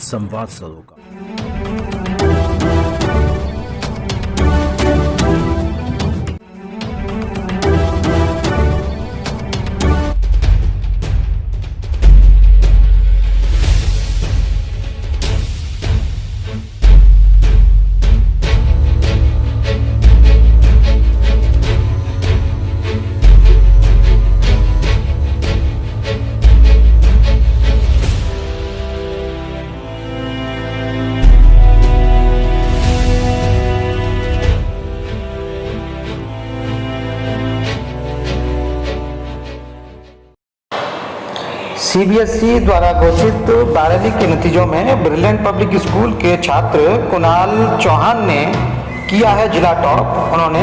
संवाद सरोकार। सीबीएसई द्वारा घोषित 12वीं के नतीजों में ब्रिलियंट पब्लिक स्कूल के छात्र कुणाल चौहान ने किया है जिला टॉप। उन्होंने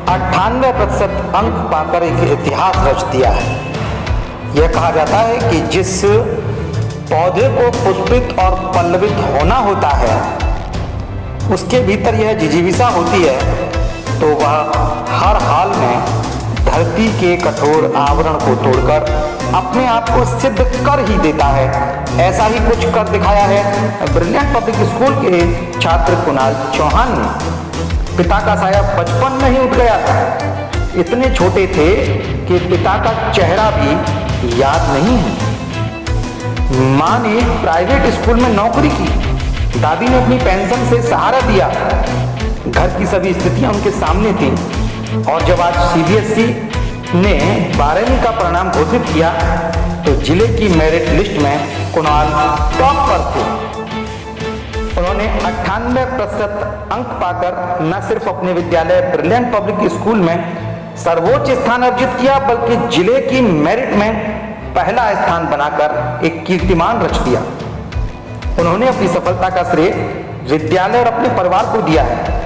98% अंक पाकर एक इतिहास रच दिया है। यह कहा जाता है कि जिस पौधे को पुष्पित और पल्लवित होना होता है उसके भीतर यह जिजीविषा होती है, तो वह हर हाल में धरती के कठोर आवरण को तोड़कर अपने आप को सिद्ध कर ही देता है। ऐसा ही कुछ कर दिखाया है ब्रिलियंट पब्लिक स्कूल के छात्र कुणाल चौहान ने। पिता का साया बचपन में ही उठ गया था। इतने छोटे थे कि पिता का चेहरा भी याद नहीं है। मां ने प्राइवेट स्कूल में नौकरी की, दादी ने अपनी पेंशन से सहारा दिया। घर की सभी स्थितियां उनके सामने थी। और जब आज सीबीएसई ने 12वीं का परिणाम घोषित किया तो जिले की मेरिट लिस्ट में कुणाल टॉप पर थे। उन्होंने 98% अंक पाकर न सिर्फ अपने विद्यालय ब्रिलियंट पब्लिक स्कूल में सर्वोच्च स्थान अर्जित किया, बल्कि जिले की मेरिट में पहला स्थान बनाकर एक कीर्तिमान रच दिया। उन्होंने अपनी सफलता का श्रेय विद्यालय और अपने परिवार को दिया है।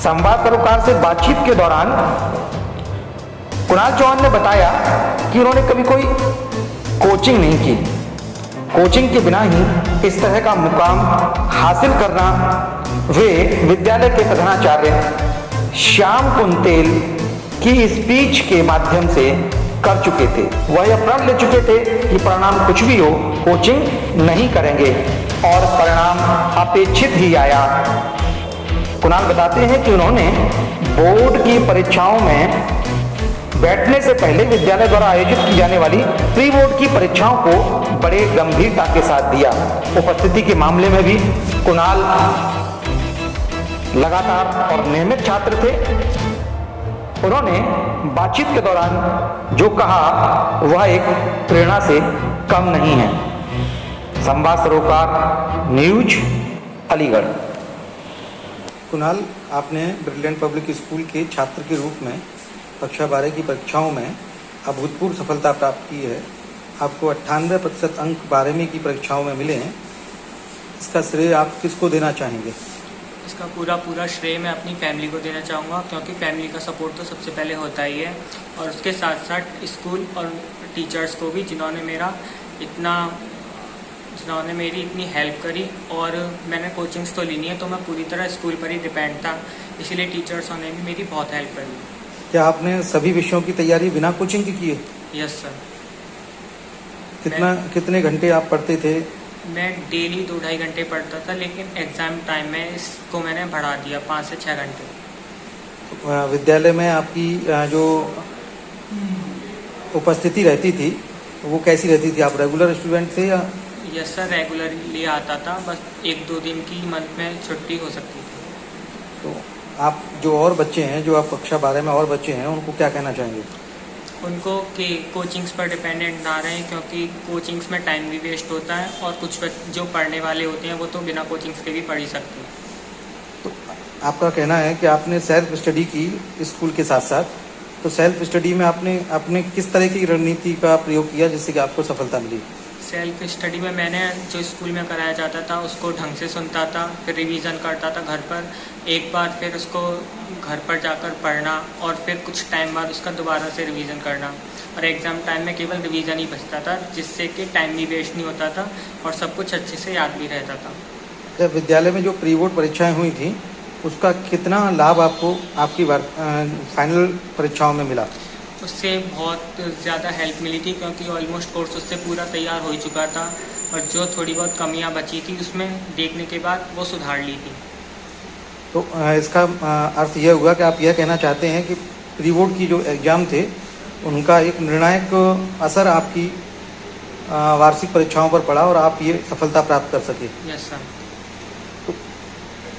संवाद सरोकार से बातचीत के दौरान कुणाल चौहान ने बताया कि उन्होंने कभी कोई कोचिंग नहीं की। कोचिंग के बिना ही इस तरह का मुकाम हासिल करना वे विद्यालय के प्रधानाचार्य श्याम कुंतेल की स्पीच के माध्यम से कर चुके थे। वह यह प्रण ले चुके थे कि परिणाम कुछ भी हो, कोचिंग नहीं करेंगे और परिणाम अपेक्षित ही आया। कुणाल बताते हैं कि उन्होंने बोर्ड की परीक्षाओं में बैठने से पहले विद्यालय द्वारा आयोजित की जाने वाली प्री बोर्ड की परीक्षाओं को बड़े गंभीरता के साथ दिया। उपस्थिति के मामले में भी कुणाल लगातार और नियमित छात्र थे। उन्होंने बातचीत के दौरान जो कहा वह एक प्रेरणा से कम नहीं है। संवाद सरोकार न्यूज, अलीगढ़। कुणाल, आपने ब्रिलियंट पब्लिक स्कूल के छात्र के रूप में कक्षा 12 की परीक्षाओं में अभूतपूर्व सफलता प्राप्त की है। आपको 98% अंक 12वीं की परीक्षाओं में मिले हैं। इसका श्रेय आप किसको देना चाहेंगे? इसका पूरा श्रेय मैं अपनी फैमिली को देना चाहूँगा, क्योंकि फैमिली का सपोर्ट तो सबसे पहले होता ही है। और उसके साथ साथ स्कूल और टीचर्स को भी, जिन्होंने मेरी इतनी हेल्प करी। और मैंने कोचिंग्स तो ली नहीं है, तो मैं पूरी तरह स्कूल पर ही डिपेंड था, इसीलिए टीचर्सों ने भी मेरी बहुत हेल्प करी। क्या आपने सभी विषयों की तैयारी बिना कोचिंग की है? Yes sir. कितने घंटे आप पढ़ते थे? मैं डेली 2-2.5 घंटे पढ़ता था, लेकिन एग्ज़ाम टाइम में इसको मैंने बढ़ा दिया 5 से 6 घंटे। विद्यालय में आपकी जो उपस्थिति रहती थी वो कैसी रहती थी? आप रेगुलर स्टूडेंट थे या? यस सर, रेगुलरली आता था। बस 1-2 दिन की मंथ में छुट्टी हो सकती थी। तो आप जो और बच्चे हैं, जो आप कक्षा 12 में और बच्चे हैं, उनको क्या कहना चाहेंगे? उनको कि कोचिंग्स पर डिपेंडेंट ना रहें, क्योंकि कोचिंग्स में टाइम भी वेस्ट होता है और कुछ जो पढ़ने वाले होते हैं वो तो बिना कोचिंग्स के भी पढ़ ही सकते हैं। तो आपका कहना है कि आपने सेल्फ स्टडी की स्कूल के साथ साथ, तो सेल्फ स्टडी में आपने किस तरह की रणनीति का प्रयोग किया जिससे कि आपको सफलता मिली? सेल्फ स्टडी में मैंने जो स्कूल में कराया जाता था उसको ढंग से सुनता था, फिर रिवीजन करता था घर पर एक बार, फिर उसको घर पर जाकर पढ़ना और फिर कुछ टाइम बाद उसका दोबारा से रिवीजन करना। और एग्ज़ाम टाइम में केवल रिवीजन ही बचता था, जिससे कि टाइम भी वेस्ट नहीं होता था और सब कुछ अच्छे से याद भी रहता था। जब विद्यालय में जो प्री बोर्ड परीक्षाएँ हुई थी उसका कितना लाभ आपको आपकी फाइनल परीक्षाओं में मिला? उससे बहुत ज़्यादा हेल्प मिली थी, क्योंकि ऑलमोस्ट कोर्स उससे पूरा तैयार हो चुका था और जो थोड़ी बहुत कमियां बची थी उसमें देखने के बाद वो सुधार ली थी। तो इसका अर्थ यह हुआ कि आप यह कहना चाहते हैं कि प्री बोर्ड की जो एग्ज़ाम थे उनका एक निर्णायक असर आपकी वार्षिक परीक्षाओं पर पड़ा और आप ये सफलता प्राप्त कर सके। Yes sir. तो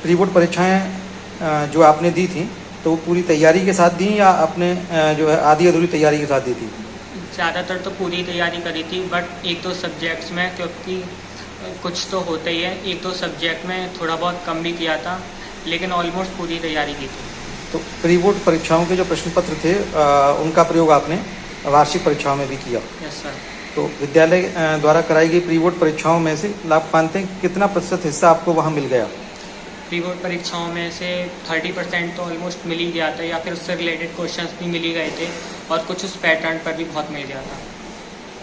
प्री बोर्ड परीक्षाएं जो आपने दी थी तो वो पूरी तैयारी के साथ दी या आपने जो है आधी अधूरी तैयारी के साथ दी थी? ज़्यादातर तो पूरी तैयारी करी थी, बट एक दो सब्जेक्ट्स में, क्योंकि कुछ तो होता ही है, एक दो सब्जेक्ट में थोड़ा बहुत कम भी किया था, लेकिन ऑलमोस्ट पूरी तैयारी की थी। तो प्री बोर्ड परीक्षाओं के जो प्रश्न पत्र थे उनका प्रयोग आपने वार्षिक परीक्षाओं में भी किया। Yes sir. तो विद्यालय द्वारा कराई गई प्री बोर्ड परीक्षाओं में से आप मानते हैं कि कितना प्रतिशत हिस्सा आपको वहाँ मिल गया? प्री बोर्ड परीक्षाओं में से 30% तो ऑलमोस्ट मिल ही गया था, या फिर उससे रिलेटेड क्वेश्चंस भी मिल ही गए थे, और कुछ उस पैटर्न पर भी बहुत मिल गया था।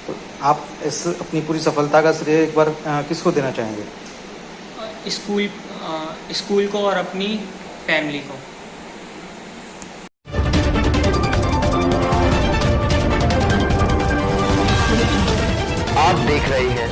तो आप इस अपनी पूरी सफलता का श्रेय एक बार किसको देना चाहेंगे? स्कूल को और अपनी फैमिली को। आप देख रहे हैं